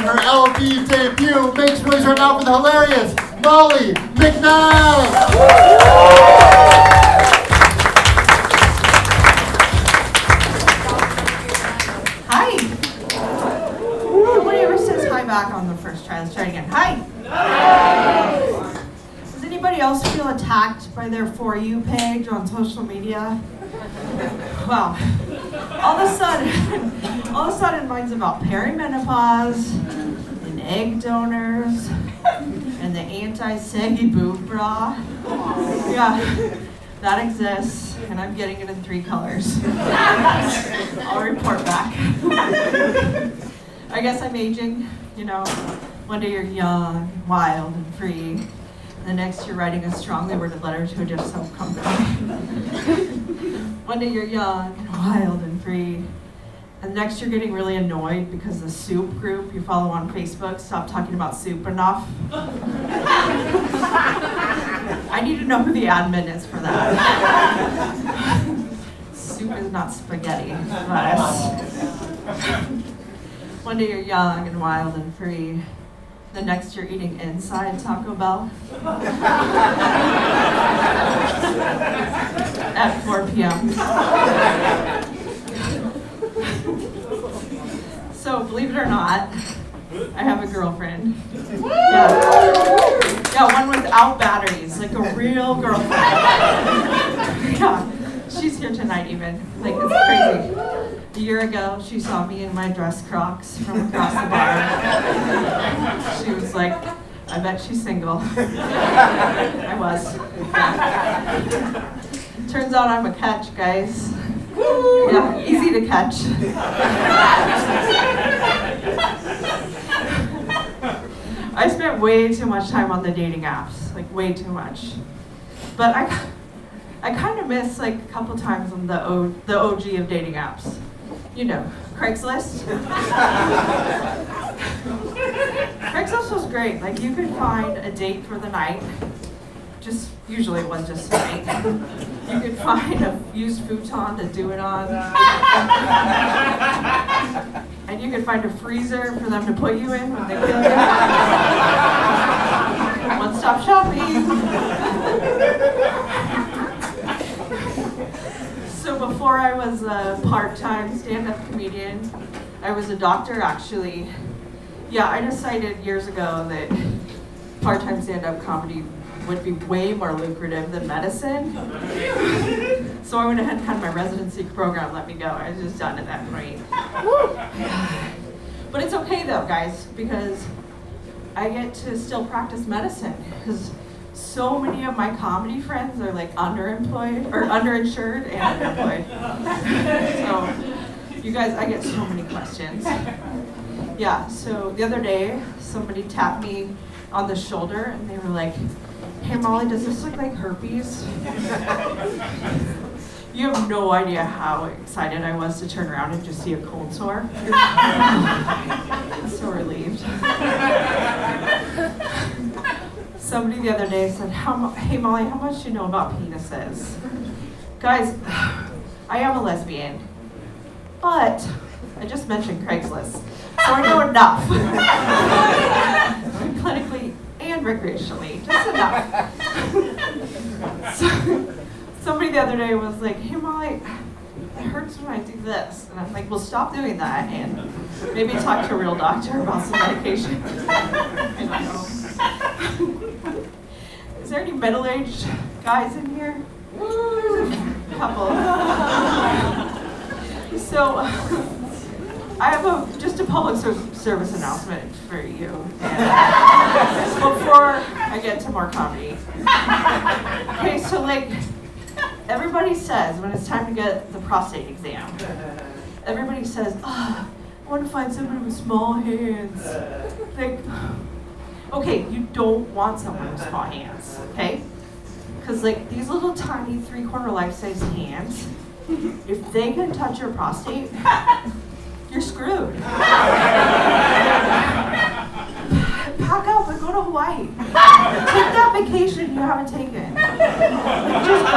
making her LB debut. Make some noise right now for the hilarious McNab. Hi. Nobody ever says hi back on the first try. Let's try it again. Hi. Does anybody else feel attacked by their For You page on social media? Well, all of a sudden mine's about perimenopause and egg donors and the anti-saggy boob bra. Yeah, that exists, and I'm getting it in 3 colors. I'll report back. I guess I'm aging, you know. One day you're young, wild, and free. The next you're writing a strongly worded letter to a dish soap company. One day you're young, and wild, and free. And next you're getting really annoyed because the soup group you follow on Facebook stopped talking about soup enough. I need to know who the admin is for that. Soup is not spaghetti. One day you're young and wild and free. The next you're eating inside Taco Bell at 4 p.m. So, believe it or not, I have a girlfriend. Yeah, one without batteries, like a real girlfriend. Yeah, she's here tonight even. Like, it's crazy. A year ago, she saw me in my dress Crocs from across the bar. She was like, I bet she's single. I was. Yeah. Turns out I'm a catch, guys. Yeah, easy to catch. I spent way too much time on the dating apps, like way too much. But I kind of miss like a couple times on the OG of dating apps. You know, Craigslist. Craigslist was great. Like you could find a date for the night. Just usually it was just a night. You could find a used futon to do it on. And you could find a freezer for them to put you in when they kill you. One-stop shopping. So before I was a part-time stand-up comedian, I was a doctor actually. Yeah, I decided years ago that part-time stand-up comedy would be way more lucrative than medicine. So I went ahead and had my residency program let me go. I was just done at that point. But it's okay though, guys, because I get to still practice medicine. Because so many of my comedy friends are like underemployed or underinsured and unemployed. So you guys, I get so many questions. Yeah, so the other day somebody tapped me on the shoulder and they were like, hey Molly, does this look like herpes? You have no idea how excited I was to turn around and just see a cold sore. I'm so relieved. Somebody the other day said, hey Molly, how much do you know about penises? Guys, I am a lesbian, but I just mentioned Craigslist, so I know enough. Clinically and recreationally, just enough. So, somebody the other day was like, hey Molly, it hurts when I do this. And I'm like, well, stop doing that and maybe talk to a real doctor about some medication. I don't know. Is there any middle-aged guys in here? There's a couple. So, I have just a public service announcement for you. And before I get to more comedy. Okay, so like, everybody says when it's time to get the prostate exam, everybody says, I want to find somebody with small hands. Like, okay, you don't want someone with small hands, okay? Because like these little tiny 3/4 life-size hands, if they can touch your prostate, you're screwed. Pack up and go to Hawaii. Take that vacation you haven't taken. Just go.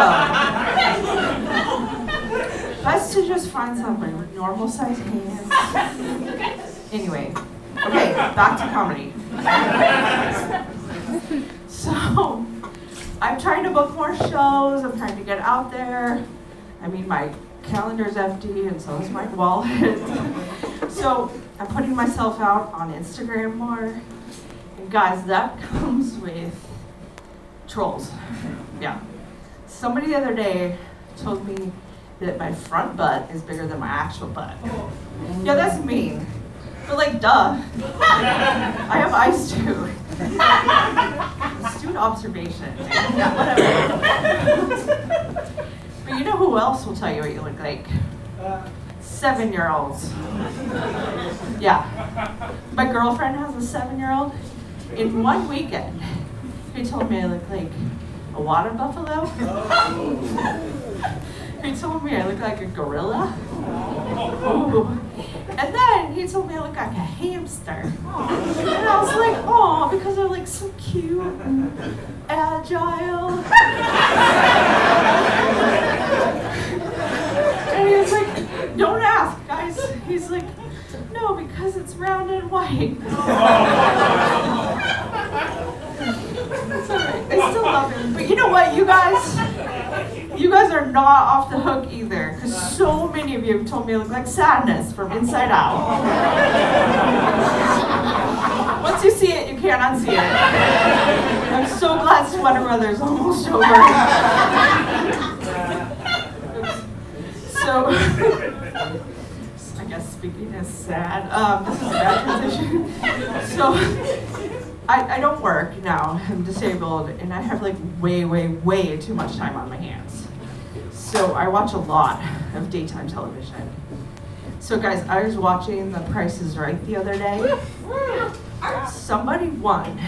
Best to just find somebody with normal sized hands. Anyway, Okay, back to comedy. So, I'm trying to book more shows. I'm trying to get out there. I mean, my calendar's empty, and so is my wallet. So, I'm putting myself out on Instagram more. And guys, that comes with trolls. Yeah. Somebody the other day told me that my front butt is bigger than my actual butt. Yeah, that's mean. But like, duh. I have eyes too. Astute observation. Yeah, whatever. But you know who else will tell you what you look like? 7-year-olds. Yeah. My girlfriend has a 7-year-old. In one weekend, he told me I look like a water buffalo. He told me I look like a gorilla. Ooh. And then he told me I look like a hamster. And I was like, oh, because they're like so cute and agile. And he was like, don't ask, guys. He's like, no, because it's round and white. It's alright. I still love him. But you know what, you guys are not off the hook either, because so many of you have told me I look like Sadness from Inside Out. Once you see it, you can't unsee it. I'm so glad Sweater Weather's almost over. So, I guess speaking is sad. This is a bad transition. So, I don't work now. I'm disabled, and I have like way too much time on my hands. So I watch a lot of daytime television. So guys, I was watching The Price is Right the other day. Somebody won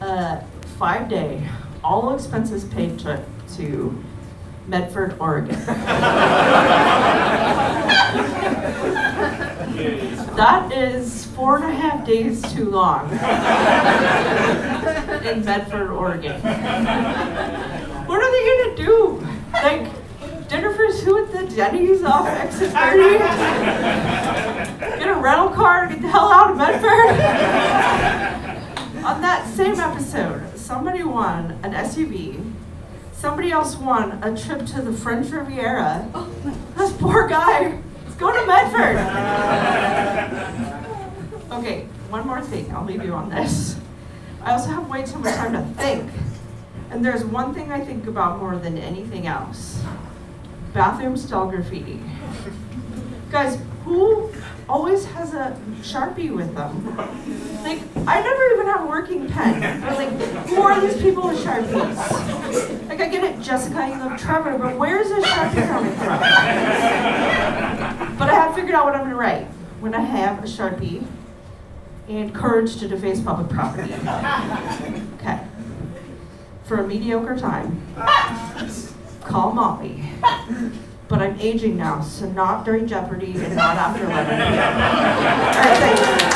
a 5-day, all expenses paid trip to Medford, Oregon. That is 4.5 days too long in Medford, Oregon. What are they gonna do? Like, dinner for two at the Denny's off exit 30? Get a rental car and get the hell out of Medford? On that same episode, somebody won an SUV. Somebody else won a trip to the French Riviera. This poor guy is going to Medford. Okay, one more thing. I'll leave you on this. I also have way too much time to think. And there's one thing I think about more than anything else. Bathroom stall graffiti. Guys, who always has a Sharpie with them? Like, I never even have a working pen. But like, who are these people with Sharpies? Like, I get it, Jessica, you love Trevor, but where's this Sharpie coming from? But I have figured out what I'm gonna write when I have a Sharpie and courage to deface public property. Okay. For a mediocre time, call Molly. But I'm aging now, so not during Jeopardy and not after 11 p.m. All right, thank you.